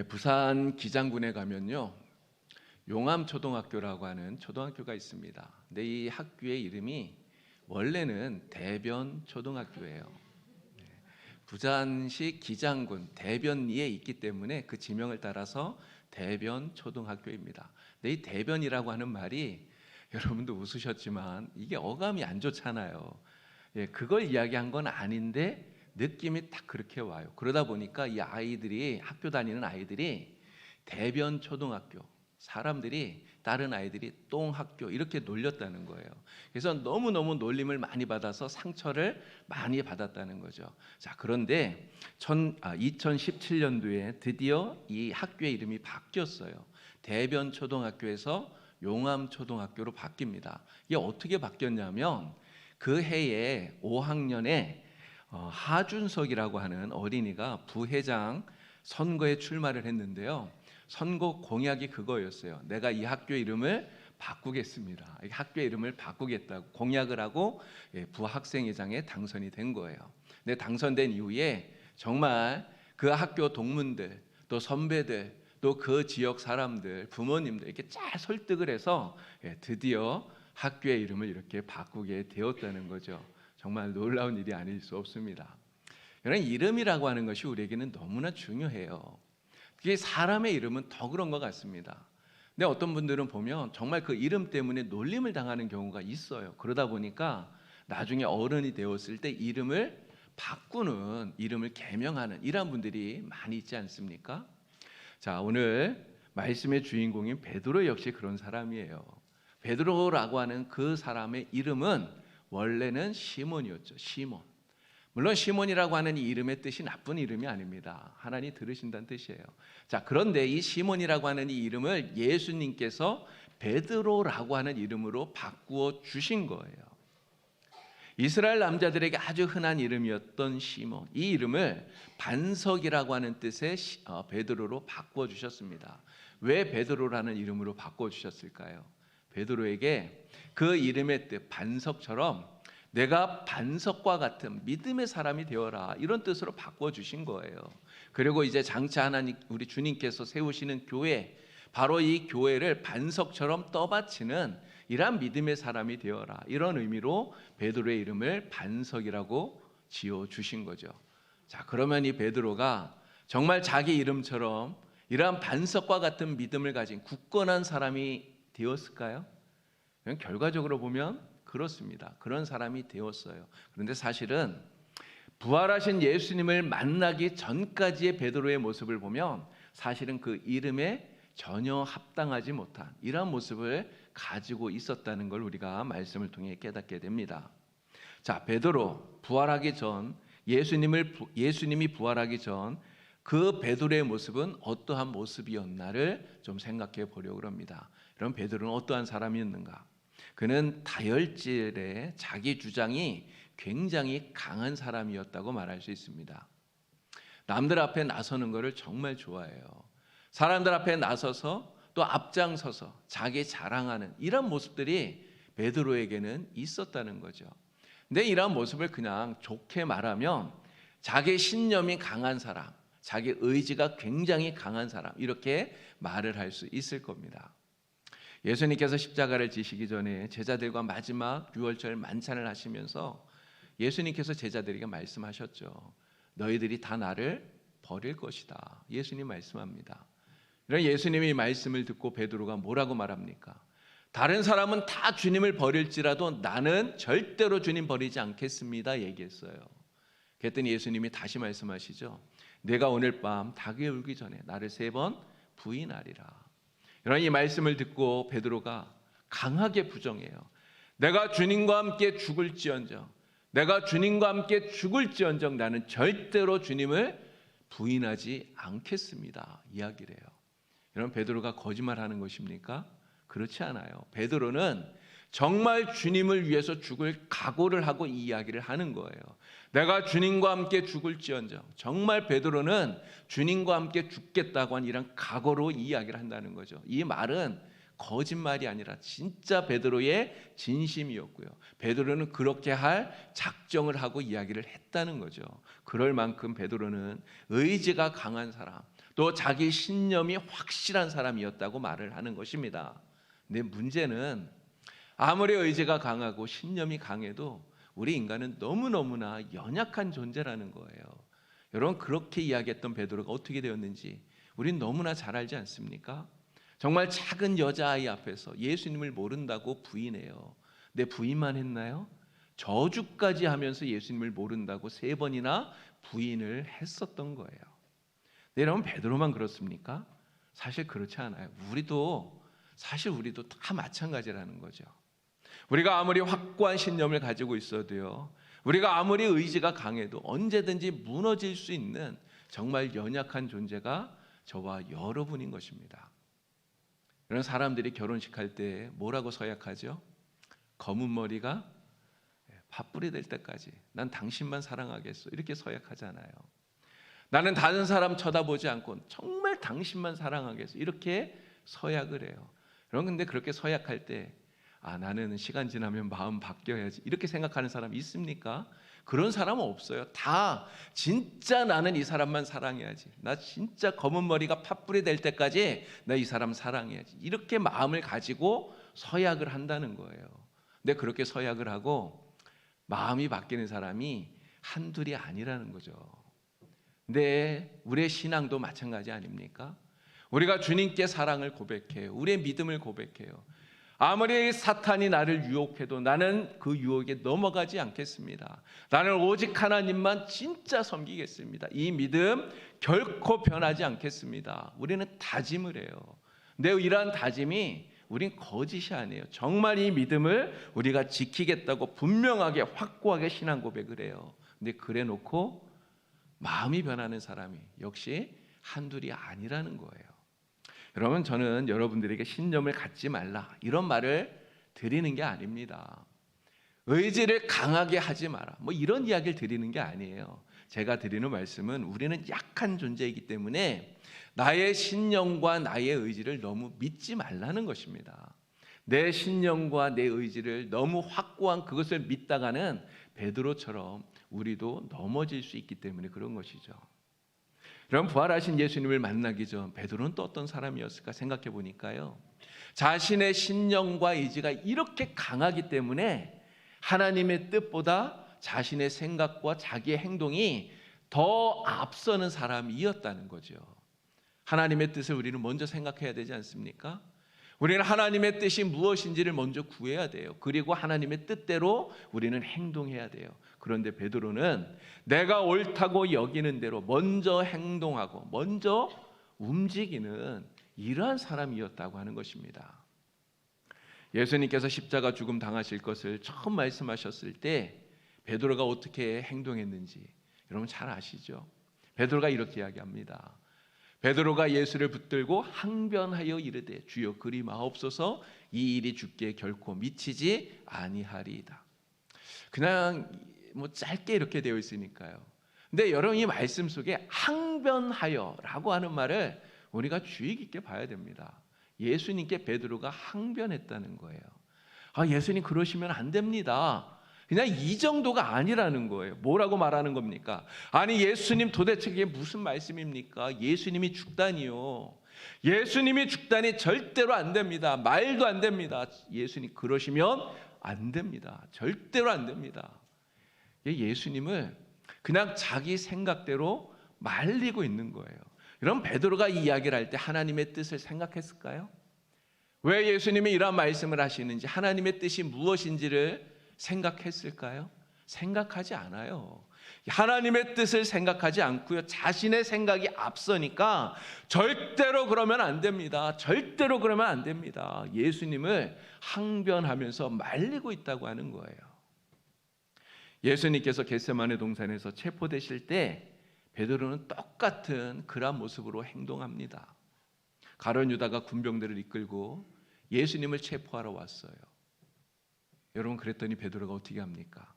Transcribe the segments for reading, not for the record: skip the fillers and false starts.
부산 기장군에 가면요, 용암초등학교라고 하는 초등학교가 있습니다. 근데 이 학교의 이름이 원래는 대변초등학교예요. 부산시 기장군 대변리에 있기 때문에 그 지명을 따라서 대변초등학교입니다. 근데 이 대변이라고 하는 말이 여러분도 웃으셨지만 이게 어감이 안 좋잖아요. 그걸 이야기한 건 아닌데 느낌이 딱 그렇게 와요. 그러다 보니까 이 아이들이, 학교 다니는 아이들이 대변초등학교, 사람들이, 다른 아이들이 똥학교 이렇게 놀렸다는 거예요. 그래서 너무너무 놀림을 많이 받아서 상처를 많이 받았다는 거죠. 자, 그런데 2017년도에 드디어 이 학교의 이름이 바뀌었어요. 대변초등학교에서 용암초등학교로 바뀝니다. 이게 어떻게 바뀌었냐면 그 해에 5학년에 하준석이라고 하는 어린이가 부회장 선거에 출마를 했는데요. 선거 공약이 그거였어요. 내가 이 학교 이름을 바꾸겠습니다. 이 학교 이름을 바꾸겠다고 공약을 하고 부학생회장에 당선이 된 거예요. 근데 당선된 이후에 정말 그 학교 동문들, 또 선배들, 또 그 지역 사람들, 부모님들 이렇게 잘 설득을 해서 드디어 학교의 이름을 이렇게 바꾸게 되었다는 거죠. 정말 놀라운 일이 아닐 수 없습니다. 여러분, 이름이라고 하는 것이 우리에게는 너무나 중요해요. 그게 사람의 이름은 더 그런 것 같습니다. 근데 어떤 분들은 보면 정말 그 이름 때문에 놀림을 당하는 경우가 있어요. 그러다 보니까 나중에 어른이 되었을 때 이름을 바꾸는, 이름을 개명하는 이런 분들이 많이 있지 않습니까? 자, 오늘 말씀의 주인공인 베드로 역시 그런 사람이에요. 베드로라고 하는 그 사람의 이름은 원래는 시몬이었죠. 시몬. 물론 시몬이라고 하는 이 이름의 뜻이 나쁜 이름이 아닙니다. 하나님 들으신다는 뜻이에요. 자, 그런데 이 시몬이라고 하는 이 이름을 예수님께서 베드로라고 하는 이름으로 바꾸어 주신 거예요. 이스라엘 남자들에게 아주 흔한 이름이었던 시몬, 이 이름을 반석이라고 하는 뜻의 베드로로 바꾸어 주셨습니다. 왜 베드로라는 이름으로 바꾸어 주셨을까요? 베드로에게 그 이름의 뜻, 반석처럼 내가 반석과 같은 믿음의 사람이 되어라, 이런 뜻으로 바꿔 주신 거예요. 그리고 이제 장차 하나님, 우리 주님께서 세우시는 교회, 바로 이 교회를 반석처럼 떠받치는 이러한 믿음의 사람이 되어라, 이런 의미로 베드로의 이름을 반석이라고 지어 주신 거죠. 자, 그러면 이 베드로가 정말 자기 이름처럼 이러한 반석과 같은 믿음을 가진 굳건한 사람이 되었을까요? 결과적으로 보면 그렇습니다. 그런 사람이 되었어요. 그런데 사실은 부활하신 예수님을 만나기 전까지의 베드로의 모습을 보면 사실은 그 이름에 전혀 합당하지 못한 이러한 모습을 가지고 있었다는 걸 우리가 말씀을 통해 깨닫게 됩니다. 자, 베드로 부활하기 전, 예수님이 부활하기 전 그 베드로의 모습은 어떠한 모습이었나를 좀 생각해 보려고 합니다. 그럼 베드로는 어떠한 사람이었는가? 그는 다혈질의 자기 주장이 굉장히 강한 사람이었다고 말할 수 있습니다. 남들 앞에 나서는 것을 정말 좋아해요. 사람들 앞에 나서서 또 앞장서서 자기 자랑하는 이런 모습들이 베드로에게는 있었다는 거죠. 근데 이런 모습을 그냥 좋게 말하면 자기 신념이 강한 사람, 자기 의지가 굉장히 강한 사람, 이렇게 말을 할 수 있을 겁니다. 예수님께서 십자가를 지시기 전에 제자들과 마지막 유월절 만찬을 하시면서 예수님께서 제자들에게 말씀하셨죠. 너희들이 다 나를 버릴 것이다. 예수님 말씀합니다. 이런 예수님의 말씀을 듣고 베드로가 뭐라고 말합니까? 다른 사람은 다 주님을 버릴지라도 나는 절대로 주님 버리지 않겠습니다, 얘기했어요. 그랬더니 예수님이 다시 말씀하시죠. 내가 오늘 밤 닭이 울기 전에 나를 3번 부인하리라. 이런 이 말씀을 듣고 베드로가 강하게 부정해요. 내가 주님과 함께 죽을지언정, 내가 주님과 함께 죽을지언정 나는 절대로 주님을 부인하지 않겠습니다, 이야기를 해요. 여러분, 베드로가 거짓말하는 것입니까? 그렇지 않아요. 베드로는 정말 주님을 위해서 죽을 각오를 하고 이 이야기를 하는 거예요. 내가 주님과 함께 죽을지언정, 정말 베드로는 주님과 함께 죽겠다고 한 이런 각오로 이 이야기를 한다는 거죠. 이 말은 거짓말이 아니라 진짜 베드로의 진심이었고요. 베드로는 그렇게 할 작정을 하고 이야기를 했다는 거죠. 그럴 만큼 베드로는 의지가 강한 사람, 또 자기 신념이 확실한 사람이었다고 말을 하는 것입니다. 근데 문제는 아무리 의지가 강하고 신념이 강해도 우리 인간은 너무너무나 연약한 존재라는 거예요. 여러분, 그렇게 이야기했던 베드로가 어떻게 되었는지 우린 너무나 잘 알지 않습니까? 정말 작은 여자아이 앞에서 예수님을 모른다고 부인해요. 근데 부인만 했나요? 저주까지 하면서 예수님을 모른다고 3번이나 부인을 했었던 거예요. 근데 여러분, 베드로만 그렇습니까? 사실 그렇지 않아요. 우리도 다 마찬가지라는 거죠. 우리가 아무리 확고한 신념을 가지고 있어도요, 우리가 아무리 의지가 강해도 언제든지 무너질 수 있는 정말 연약한 존재가 저와 여러분인 것입니다. 이런 사람들이 결혼식 할 때 뭐라고 서약하죠? 검은 머리가 팥불이 될 때까지 난 당신만 사랑하겠어, 이렇게 서약하잖아요. 나는 다른 사람 쳐다보지 않고 정말 당신만 사랑하겠어, 이렇게 서약을 해요. 여러분, 근데 그렇게 서약할 때 나는 시간 지나면 마음 바뀌어야지, 이렇게 생각하는 사람 있습니까? 그런 사람은 없어요. 다 진짜 나는 이 사람만 사랑해야지, 나 진짜 검은 머리가 팥불이 될 때까지 나 이 사람 사랑해야지, 이렇게 마음을 가지고 서약을 한다는 거예요. 근데 그렇게 서약을 하고 마음이 바뀌는 사람이 한둘이 아니라는 거죠. 근데 우리의 신앙도 마찬가지 아닙니까? 우리가 주님께 사랑을 고백해요. 우리의 믿음을 고백해요. 아무리 사탄이 나를 유혹해도 나는 그 유혹에 넘어가지 않겠습니다. 나는 오직 하나님만 진짜 섬기겠습니다. 이 믿음 결코 변하지 않겠습니다. 우리는 다짐을 해요. 근데 이러한 다짐이 우린 거짓이 아니에요. 정말 이 믿음을 우리가 지키겠다고 분명하게 확고하게 신앙 고백을 해요. 근데 그래 놓고 마음이 변하는 사람이 역시 한둘이 아니라는 거예요. 여러분, 저는 여러분들에게 신념을 갖지 말라 이런 말을 드리는 게 아닙니다. 의지를 강하게 하지 마라, 뭐 이런 이야기를 드리는 게 아니에요. 제가 드리는 말씀은 우리는 약한 존재이기 때문에 나의 신념과 나의 의지를 너무 믿지 말라는 것입니다. 내 신념과 내 의지를 너무 확고한 그것을 믿다가는 베드로처럼 우리도 넘어질 수 있기 때문에 그런 것이죠. 여러분, 부활하신 예수님을 만나기 전 베드로는 또 어떤 사람이었을까 생각해 보니까요, 자신의 신념과 의지가 이렇게 강하기 때문에 하나님의 뜻보다 자신의 생각과 자기의 행동이 더 앞서는 사람이었다는 거죠. 하나님의 뜻을 우리는 먼저 생각해야 되지 않습니까? 우리는 하나님의 뜻이 무엇인지를 먼저 구해야 돼요. 그리고 하나님의 뜻대로 우리는 행동해야 돼요. 그런데 베드로는 내가 옳다고 여기는 대로 먼저 행동하고 먼저 움직이는 이러한 사람이었다고 하는 것입니다. 예수님께서 십자가 죽음 당하실 것을 처음 말씀하셨을 때 베드로가 어떻게 행동했는지 여러분 잘 아시죠? 베드로가 이렇게 이야기합니다. 베드로가 예수를 붙들고 항변하여 이르되 주여 그리 마옵소서, 이 일이 주께 결코 미치지 아니하리이다. 그냥 뭐 짧게 이렇게 되어 있으니까요. 근데 여러분, 이 말씀 속에 항변하여라고 하는 말을 우리가 주의 깊게 봐야 됩니다. 예수님께 베드로가 항변했다는 거예요. 예수님 그러시면 안 됩니다. 그냥 이 정도가 아니라는 거예요. 뭐라고 말하는 겁니까? 아니, 예수님 도대체 이게 무슨 말씀입니까? 예수님이 죽다니요. 예수님이 죽다니 절대로 안 됩니다. 말도 안 됩니다. 예수님 그러시면 안 됩니다. 절대로 안 됩니다. 예수님을 그냥 자기 생각대로 말리고 있는 거예요. 그럼 베드로가 이 이야기를 할 때 하나님의 뜻을 생각했을까요? 왜 예수님이 이런 말씀을 하시는지, 하나님의 뜻이 무엇인지를 생각했을까요? 생각하지 않아요. 하나님의 뜻을 생각하지 않고요, 자신의 생각이 앞서니까 절대로 그러면 안 됩니다. 절대로 그러면 안 됩니다. 예수님을 항변하면서 말리고 있다고 하는 거예요. 예수님께서 겟세마네 동산에서 체포되실 때 베드로는 똑같은 그런 모습으로 행동합니다. 가룟 유다가 군병들을 이끌고 예수님을 체포하러 왔어요. 여러분, 그랬더니 베드로가 어떻게 합니까?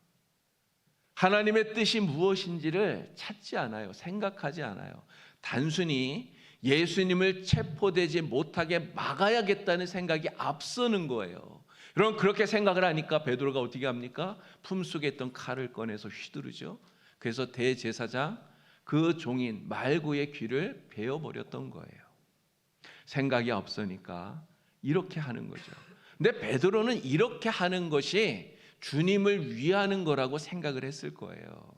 하나님의 뜻이 무엇인지를 찾지 않아요. 생각하지 않아요. 단순히 예수님을 체포되지 못하게 막아야겠다는 생각이 앞서는 거예요. 여러분, 그렇게 생각을 하니까 베드로가 어떻게 합니까? 품속에 있던 칼을 꺼내서 휘두르죠. 그래서 대제사장 그 종인 말구의 귀를 베어버렸던 거예요. 생각이 없으니까 이렇게 하는 거죠. 근데 베드로는 이렇게 하는 것이 주님을 위하는 거라고 생각을 했을 거예요.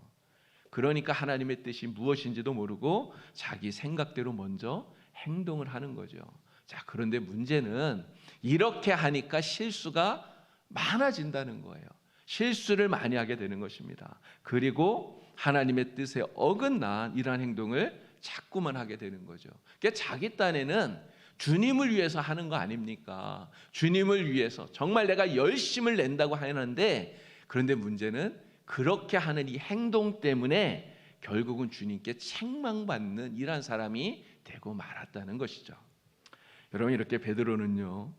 그러니까 하나님의 뜻이 무엇인지도 모르고 자기 생각대로 먼저 행동을 하는 거죠. 자, 그런데 문제는 이렇게 하니까 실수가 많아진다는 거예요. 실수를 많이 하게 되는 것입니다. 그리고 하나님의 뜻에 어긋난 이러한 행동을 자꾸만 하게 되는 거죠. 그러니까 자기 딴에는 주님을 위해서 하는 거 아닙니까? 주님을 위해서 정말 내가 열심을 낸다고 하는데, 그런데 문제는 그렇게 하는 이 행동 때문에 결국은 주님께 책망받는 이러한 사람이 되고 말았다는 것이죠. 여러분, 이렇게 베드로는요,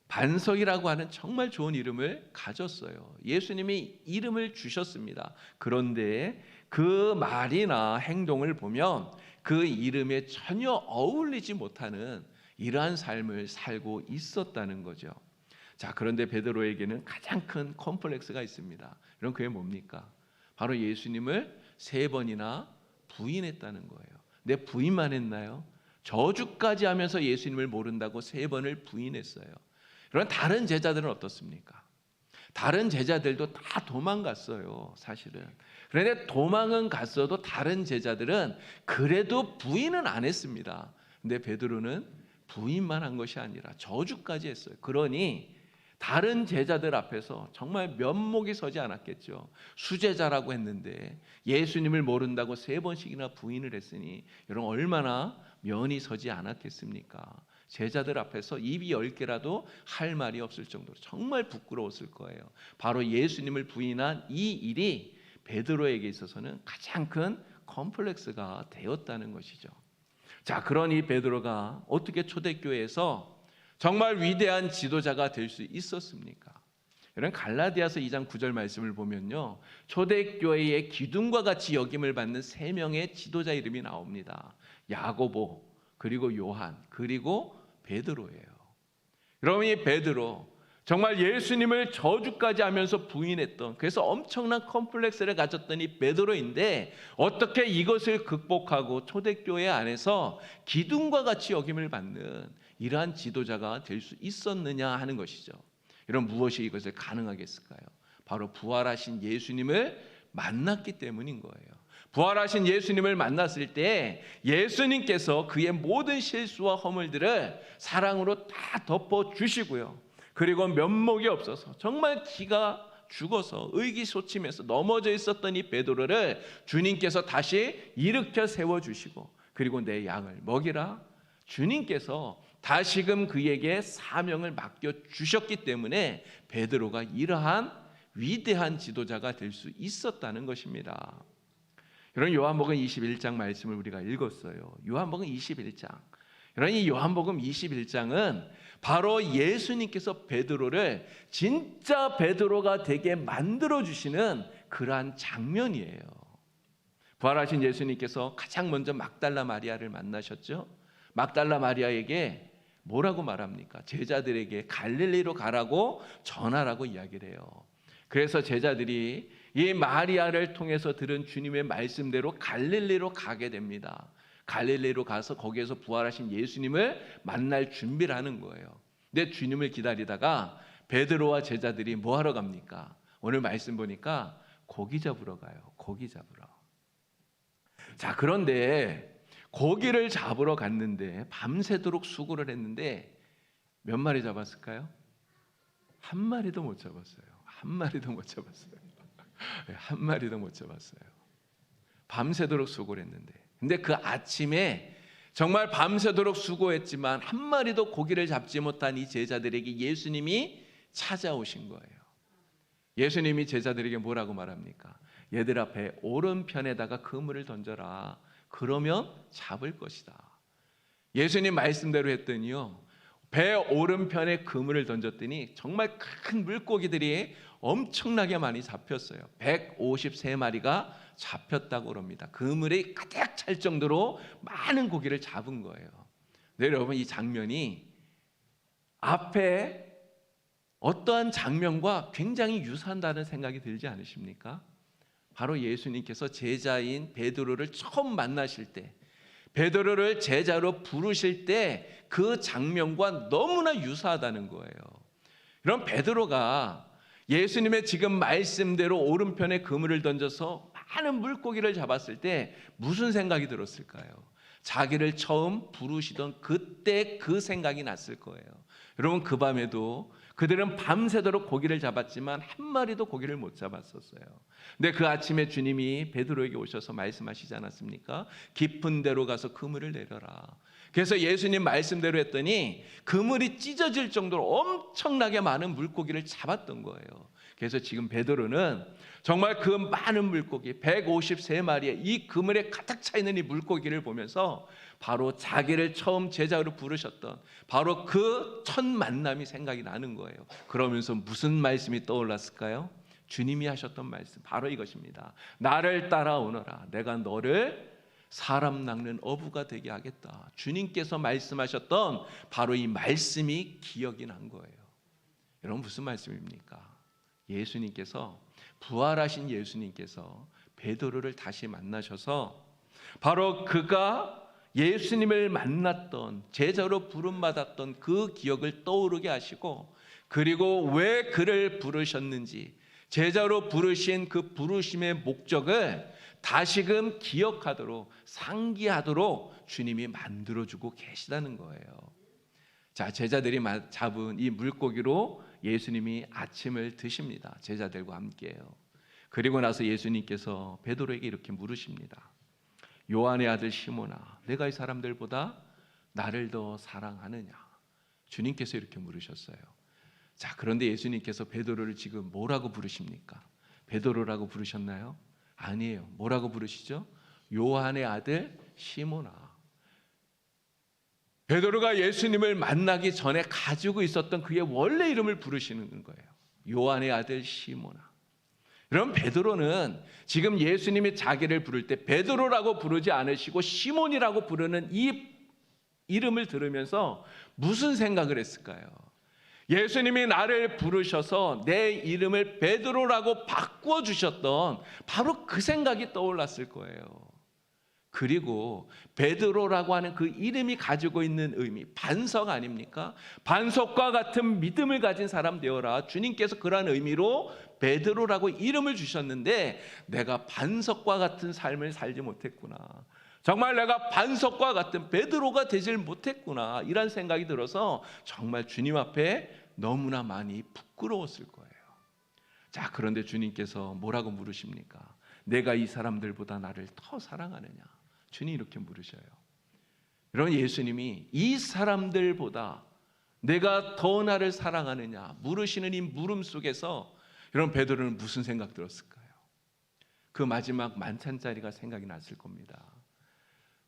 반석이라고 하는 정말 좋은 이름을 가졌어요. 예수님이 이름을 주셨습니다. 그런데 그 말이나 행동을 보면 그 이름에 전혀 어울리지 못하는 이러한 삶을 살고 있었다는 거죠. 자, 그런데 베드로에게는 가장 큰 컴플렉스가 있습니다. 그럼 그게 뭡니까? 바로 예수님을 3번이나 부인했다는 거예요. 내 부인만 했나요? 저주까지 하면서 예수님을 모른다고 3번을 부인했어요. 그럼 다른 제자들은 어떻습니까? 다른 제자들도 다 도망갔어요, 사실은. 그런데 도망은 갔어도 다른 제자들은 그래도 부인은 안 했습니다. 근데 베드로는 부인만 한 것이 아니라 저주까지 했어요. 그러니 다른 제자들 앞에서 정말 면목이 서지 않았겠죠. 수제자라고 했는데 예수님을 모른다고 3번씩이나 부인을 했으니 여러분 얼마나 면이 서지 않았겠습니까? 제자들 앞에서 입이 10개라도 할 말이 없을 정도로 정말 부끄러웠을 거예요. 바로 예수님을 부인한 이 일이 베드로에게 있어서는 가장 큰 컴플렉스가 되었다는 것이죠. 자, 그러니 베드로가 어떻게 초대교회에서 정말 위대한 지도자가 될 수 있었습니까? 여러분, 갈라디아서 2장 9절 말씀을 보면요, 초대교회의 기둥과 같이 여김을 받는 3명의 지도자 이름이 나옵니다. 야고보, 그리고 요한, 그리고 베드로예요. 여러분, 이 베드로 정말 예수님을 저주까지 하면서 부인했던, 그래서 엄청난 컴플렉스를 가졌던 이 베드로인데 어떻게 이것을 극복하고 초대교회 안에서 기둥과 같이 여김을 받는 이러한 지도자가 될 수 있었느냐 하는 것이죠. 여러분, 무엇이 이것을 가능하게 했을까요? 바로 부활하신 예수님을 만났기 때문인 거예요. 부활하신 예수님을 만났을 때 예수님께서 그의 모든 실수와 허물들을 사랑으로 다 덮어주시고요. 그리고 면목이 없어서 정말 기가 죽어서 의기소침해서 넘어져 있었던 이 베드로를 주님께서 다시 일으켜 세워주시고, 그리고 내 양을 먹이라, 주님께서 다시금 그에게 사명을 맡겨주셨기 때문에 베드로가 이러한 위대한 지도자가 될 수 있었다는 것입니다. 여러분, 요한복음 21장 말씀을 우리가 읽었어요. 요한복음 21장. 여러분, 이 요한복음 21장은 바로 예수님께서 베드로를 진짜 베드로가 되게 만들어주시는 그러한 장면이에요. 부활하신 예수님께서 가장 먼저 막달라 마리아를 만나셨죠. 막달라 마리아에게 뭐라고 말합니까? 제자들에게 갈릴리로 가라고 전하라고 이야기를 해요. 그래서 제자들이 이 마리아를 통해서 들은 주님의 말씀대로 갈릴리로 가게 됩니다. 갈릴리로 가서 거기에서 부활하신 예수님을 만날 준비를 하는 거예요. 근데 주님을 기다리다가 베드로와 제자들이 뭐 하러 갑니까? 오늘 말씀 보니까 고기 잡으러 가요. 고기 잡으러. 자, 그런데 고기를 잡으러 갔는데 밤새도록 수고를 했는데 몇 마리 잡았을까요? 한 마리도 못 잡았어요. 한 마리도 못 잡았어요. 한 마리도 못 잡았어요. 밤새도록 수고를 했는데, 근데 그 아침에 정말 밤새도록 수고했지만 한 마리도 고기를 잡지 못한 이 제자들에게 예수님이 찾아오신 거예요. 예수님이 제자들에게 뭐라고 말합니까? 얘들아, 배 오른편에다가 그물을 던져라. 그러면 잡을 것이다. 예수님 말씀대로 했더니요, 배 오른편에 그물을 던졌더니 정말 큰 물고기들이 엄청나게 많이 잡혔어요. 153마리가 잡혔다고 합니다. 그물이 가득 찰 정도로 많은 고기를 잡은 거예요. 네, 여러분, 이 장면이 앞에 어떠한 장면과 굉장히 유사하다는 생각이 들지 않으십니까? 바로 예수님께서 제자인 베드로를 처음 만나실 때, 베드로를 제자로 부르실 때 그 장면과 너무나 유사하다는 거예요. 그럼 베드로가 예수님의 지금 말씀대로 오른편에 그물을 던져서 많은 물고기를 잡았을 때 무슨 생각이 들었을까요? 자기를 처음 부르시던 그때 그 생각이 났을 거예요. 여러분, 그 밤에도 그들은 밤새도록 고기를 잡았지만 한 마리도 고기를 못 잡았었어요. 근데 그 아침에 주님이 베드로에게 오셔서 말씀하시지 않았습니까? 깊은 데로 가서 그물을 내려라. 그래서 예수님 말씀대로 했더니 그물이 찢어질 정도로 엄청나게 많은 물고기를 잡았던 거예요. 그래서 지금 베드로는 정말 그 많은 물고기 153마리의 이 그물에 가득 차 있는 이 물고기를 보면서 바로 자기를 처음 제자로 부르셨던 바로 그 첫 만남이 생각이 나는 거예요. 그러면서 무슨 말씀이 떠올랐을까요? 주님이 하셨던 말씀, 바로 이것입니다. 나를 따라오너라. 내가 너를 사람 낚는 어부가 되게 하겠다. 주님께서 말씀하셨던 바로 이 말씀이 기억이 난 거예요. 여러분, 무슨 말씀입니까? 예수님께서, 부활하신 예수님께서 베드로를 다시 만나셔서 바로 그가 예수님을 만났던, 제자로 부름받았던 그 기억을 떠오르게 하시고, 그리고 왜 그를 부르셨는지, 제자로 부르신 그 부르심의 목적을 다시금 기억하도록, 상기하도록 주님이 만들어주고 계시다는 거예요. 자, 제자들이 잡은 이 물고기로 예수님이 아침을 드십니다. 제자들과 함께요. 그리고 나서 예수님께서 베드로에게 이렇게 물으십니다. 요한의 아들 시몬아, 내가 이 사람들보다 나를 더 사랑하느냐? 주님께서 이렇게 물으셨어요. 자, 그런데 예수님께서 베드로를 지금 뭐라고 부르십니까? 베드로라고 부르셨나요? 아니에요. 뭐라고 부르시죠? 요한의 아들 시몬아. 베드로가 예수님을 만나기 전에 가지고 있었던 그의 원래 이름을 부르시는 거예요. 요한의 아들 시몬아. 그럼 베드로는 지금 예수님이 자기를 부를 때 베드로라고 부르지 않으시고 시몬이라고 부르는 이 이름을 들으면서 무슨 생각을 했을까요? 예수님이 나를 부르셔서 내 이름을 베드로라고 바꾸어 주셨던 바로 그 생각이 떠올랐을 거예요. 그리고 베드로라고 하는 그 이름이 가지고 있는 의미, 반석 아닙니까? 반석과 같은 믿음을 가진 사람 되어라. 주님께서 그러한 의미로 베드로라고 이름을 주셨는데 내가 반석과 같은 삶을 살지 못했구나. 정말 내가 반석과 같은 베드로가 되질 못했구나. 이런 생각이 들어서 정말 주님 앞에 너무나 많이 부끄러웠을 거예요. 자, 그런데 주님께서 뭐라고 물으십니까? 내가 이 사람들보다 나를 더 사랑하느냐? 주님이 이렇게 물으셔요. 여러분, 예수님이 이 사람들보다 내가 더 나를 사랑하느냐 물으시는 이 물음 속에서 여러분, 베드로는 무슨 생각 들었을까요? 그 마지막 만찬 자리가 생각이 났을 겁니다.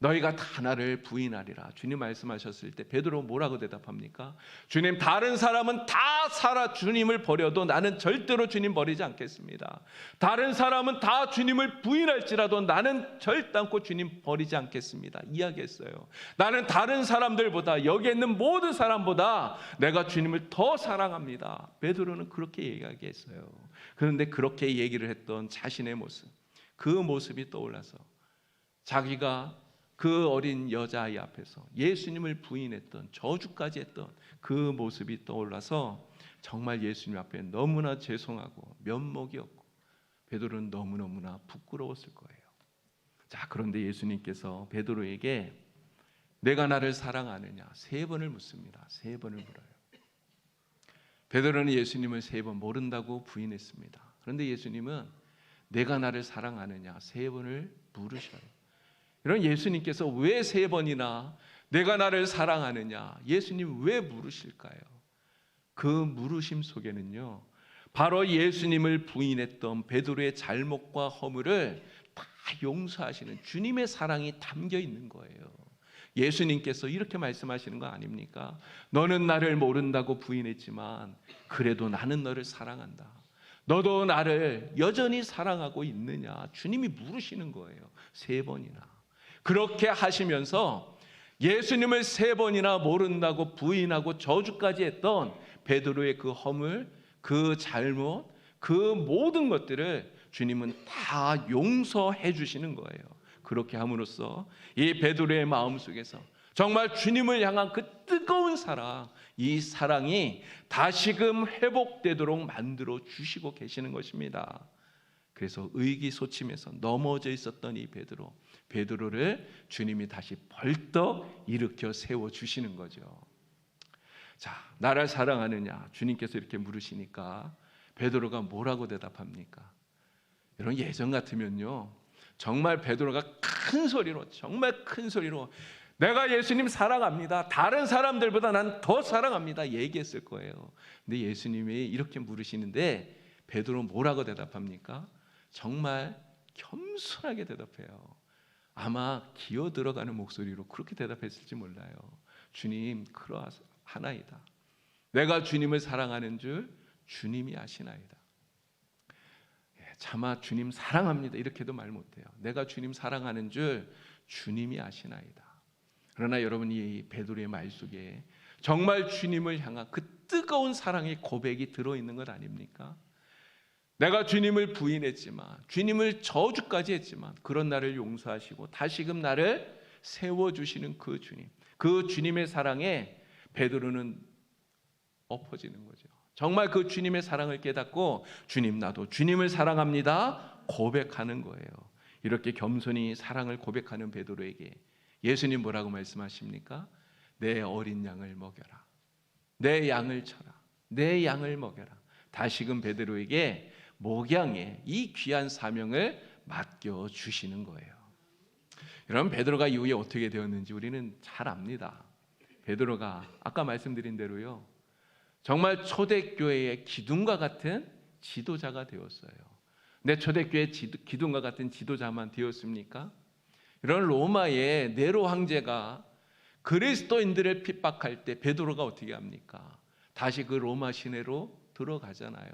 너희가 다 나를 부인하리라. 주님 말씀하셨을 때 베드로 뭐라고 대답합니까? 주님, 다른 사람은 다 살아 주님을 버려도 나는 절대로 주님 버리지 않겠습니다. 다른 사람은 다 주님을 부인할지라도 나는 절단코 주님 버리지 않겠습니다. 이야기했어요. 나는 다른 사람들보다, 여기 있는 모든 사람보다 내가 주님을 더 사랑합니다. 베드로는 그렇게 이야기했어요. 그런데 그렇게 얘기를 했던 자신의 모습, 그 모습이 떠올라서 자기가 그 어린 여자아이 앞에서 예수님을 부인했던, 저주까지 했던 그 모습이 떠올라서 정말 예수님 앞에 너무나 죄송하고 면목이 없고 베드로는 너무너무나 부끄러웠을 거예요. 자, 그런데 예수님께서 베드로에게 내가 나를 사랑하느냐 3번을 묻습니다. 3번을 물어요. 베드로는 예수님을 3번 모른다고 부인했습니다. 그런데 예수님은 내가 나를 사랑하느냐 3번을 물으셔요. 이런 예수님께서 왜 3번이나 내가 나를 사랑하느냐 예수님 왜 물으실까요? 그 물으심 속에는요, 바로 예수님을 부인했던 베드로의 잘못과 허물을 다 용서하시는 주님의 사랑이 담겨 있는 거예요. 예수님께서 이렇게 말씀하시는 거 아닙니까? 너는 나를 모른다고 부인했지만 그래도 나는 너를 사랑한다. 너도 나를 여전히 사랑하고 있느냐? 주님이 물으시는 거예요. 3번이나. 그렇게 하시면서 예수님을 3번이나 모른다고 부인하고 저주까지 했던 베드로의 그 허물, 그 잘못, 그 모든 것들을 주님은 다 용서해 주시는 거예요. 그렇게 함으로써 이 베드로의 마음속에서 정말 주님을 향한 그 뜨거운 사랑, 이 사랑이 다시금 회복되도록 만들어 주시고 계시는 것입니다. 그래서 의기소침해서 넘어져 있었던 이 베드로를 주님이 다시 벌떡 일으켜 세워 주시는 거죠. 자, 나를 사랑하느냐? 주님께서 이렇게 물으시니까 베드로가 뭐라고 대답합니까? 여러분, 예전 같으면요, 정말 베드로가 정말 큰 소리로 내가 예수님 사랑합니다, 다른 사람들보다 난 더 사랑합니다 얘기했을 거예요. 근데 예수님이 이렇게 물으시는데 베드로 뭐라고 대답합니까? 정말 겸손하게 대답해요. 아마 기어 들어가는 목소리로 그렇게 대답했을지 몰라요. 주님, 그러하나이다. 내가 주님을 사랑하는 줄 주님이 아시나이다. 차마 주님 사랑합니다 이렇게도 말 못해요. 내가 주님 사랑하는 줄 주님이 아시나이다. 그러나 여러분, 이 베드로의 말 속에 정말 주님을 향한 그 뜨거운 사랑의 고백이 들어있는 것 아닙니까? 내가 주님을 부인했지만, 주님을 저주까지 했지만 그런 나를 용서하시고 다시금 나를 세워주시는 그 주님, 그 주님의 사랑에 베드로는 엎어지는 거죠. 정말 그 주님의 사랑을 깨닫고 주님, 나도 주님을 사랑합니다 고백하는 거예요. 이렇게 겸손히 사랑을 고백하는 베드로에게 예수님 뭐라고 말씀하십니까? 내 어린 양을 먹여라, 내 양을 쳐라, 내 양을 먹여라. 다시금 베드로에게 목양의 이 귀한 사명을 맡겨 주시는 거예요. 여러분, 베드로가 이후에 어떻게 되었는지 우리는 잘 압니다. 베드로가 아까 말씀드린 대로요, 정말 초대교회의 기둥과 같은 지도자가 되었어요. 근데 초대교회 기둥과 같은 지도자만 되었습니까? 이런 로마의 네로 황제가 그리스도인들을 핍박할 때 베드로가 어떻게 합니까? 다시 그 로마 시내로 들어가잖아요.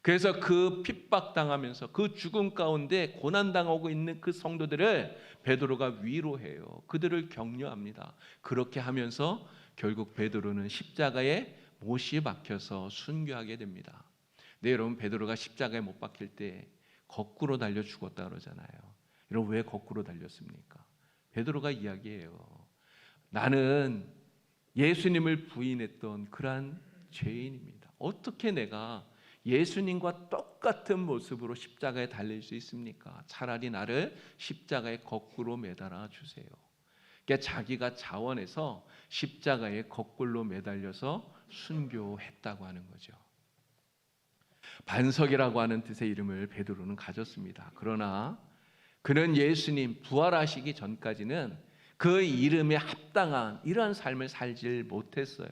그래서 그 핍박당하면서 그 죽음 가운데 고난당하고 있는 그 성도들을 베드로가 위로해요. 그들을 격려합니다. 그렇게 하면서 결국 베드로는 십자가에 못이 박혀서 순교하게 됩니다. 네, 여러분, 베드로가 십자가에 못 박힐 때 거꾸로 달려 죽었다 그러잖아요. 여러분, 왜 거꾸로 달렸습니까? 베드로가 이야기해요. 나는 예수님을 부인했던 그러한 죄인입니다. 어떻게 내가 예수님과 똑같은 모습으로 십자가에 달릴 수 있습니까? 차라리 나를 십자가에 거꾸로 매달아 주세요. 그러니까 자기가 자원해서 십자가에 거꾸로 매달려서 순교했다고 하는 거죠. 반석이라고 하는 뜻의 이름을 베드로는 가졌습니다. 그러나 그는 예수님 부활하시기 전까지는 그 이름에 합당한 이러한 삶을 살지 못했어요.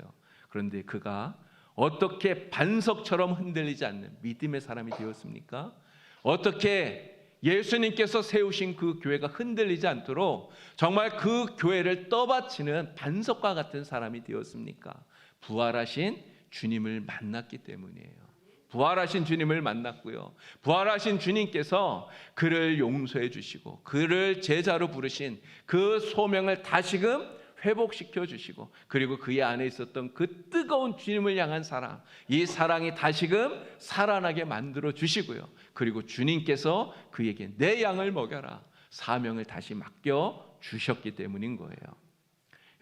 그런데 그가 어떻게 반석처럼 흔들리지 않는 믿음의 사람이 되었습니까? 어떻게 예수님께서 세우신 그 교회가 흔들리지 않도록 정말 그 교회를 떠받치는 반석과 같은 사람이 되었습니까? 부활하신 주님을 만났기 때문이에요. 부활하신 주님을 만났고요, 부활하신 주님께서 그를 용서해 주시고 그를 제자로 부르신 그 소명을 다시금 회복시켜 주시고, 그리고 그의 안에 있었던 그 뜨거운 주님을 향한 사랑, 이 사랑이 다시금 살아나게 만들어 주시고요, 그리고 주님께서 그에게 내 양을 먹여라 사명을 다시 맡겨 주셨기 때문인 거예요.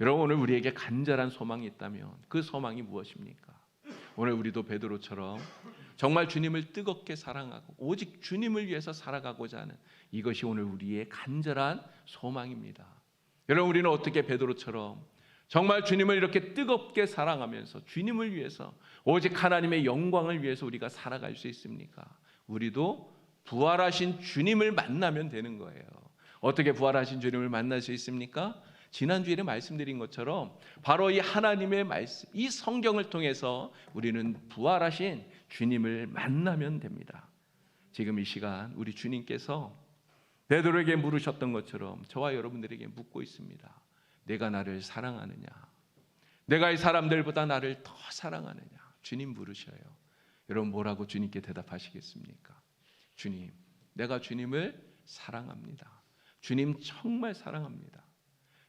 여러분, 오늘 우리에게 간절한 소망이 있다면 그 소망이 무엇입니까? 오늘 우리도 베드로처럼 정말 주님을 뜨겁게 사랑하고 오직 주님을 위해서 살아가고자 하는 이것이 오늘 우리의 간절한 소망입니다. 여러분, 우리는 어떻게 베드로처럼 정말 주님을 이렇게 뜨겁게 사랑하면서 주님을 위해서 오직 하나님의 영광을 위해서 우리가 살아갈 수 있습니까? 우리도 부활하신 주님을 만나면 되는 거예요. 어떻게 부활하신 주님을 만날 수 있습니까? 지난주에 말씀드린 것처럼 바로 이 하나님의 말씀, 이 성경을 통해서 우리는 부활하신 주님을 만나면 됩니다. 지금 이 시간 우리 주님께서 베드로에게 물으셨던 것처럼 저와 여러분들에게 묻고 있습니다. 내가 나를 사랑하느냐? 내가 이 사람들보다 나를 더 사랑하느냐? 주님 물으셔요. 여러분, 뭐라고 주님께 대답하시겠습니까? 주님, 내가 주님을 사랑합니다. 주님 정말 사랑합니다.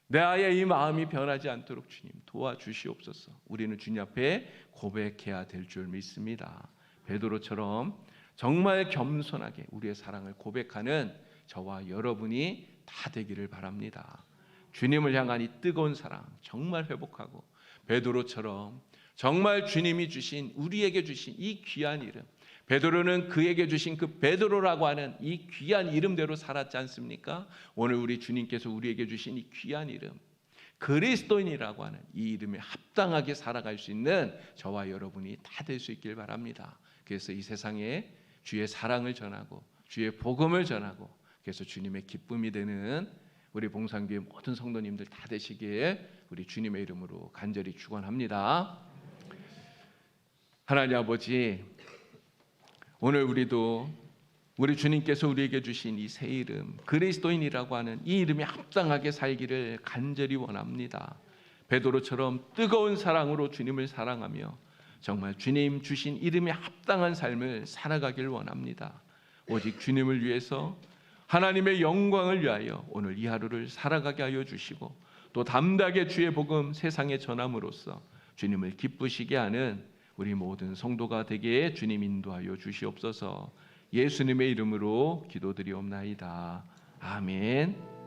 내 아이의 이 마음이 변하지 않도록 주님 도와주시옵소서. 우리는 주님 앞에 고백해야 될 줄 믿습니다. 베드로처럼 정말 겸손하게 우리의 사랑을 고백하는 저와 여러분이 다 되기를 바랍니다. 주님을 향한 이 뜨거운 사랑 정말 회복하고 베드로처럼 정말 주님이 주신 우리에게 주신 이 귀한 이름, 베드로는 그에게 주신 그 베드로라고 하는 이 귀한 이름대로 살았지 않습니까? 오늘 우리 주님께서 우리에게 주신 이 귀한 이름, 그리스도인이라고 하는 이 이름에 합당하게 살아갈 수 있는 저와 여러분이 다 될 수 있길 바랍니다. 그래서 이 세상에 주의 사랑을 전하고 주의 복음을 전하고 그래서 주님의 기쁨이 되는 우리 봉산교회 모든 성도님들 다 되시기에 우리 주님의 이름으로 간절히 축원합니다. 하나님 아버지, 오늘 우리도 우리 주님께서 우리에게 주신 이 새 이름 그리스도인이라고 하는 이 이름에 합당하게 살기를 간절히 원합니다. 베드로처럼 뜨거운 사랑으로 주님을 사랑하며 정말 주님 주신 이름에 합당한 삶을 살아가길 원합니다. 오직 주님을 위해서 하나님의 영광을 위하여 오늘 이 하루를 살아가게 하여 주시고 또 담대하게 주의 복음 세상에 전함으로써 주님을 기쁘시게 하는 우리 모든 성도가 되게 주님 인도하여 주시옵소서. 예수님의 이름으로 기도드리옵나이다. 아멘.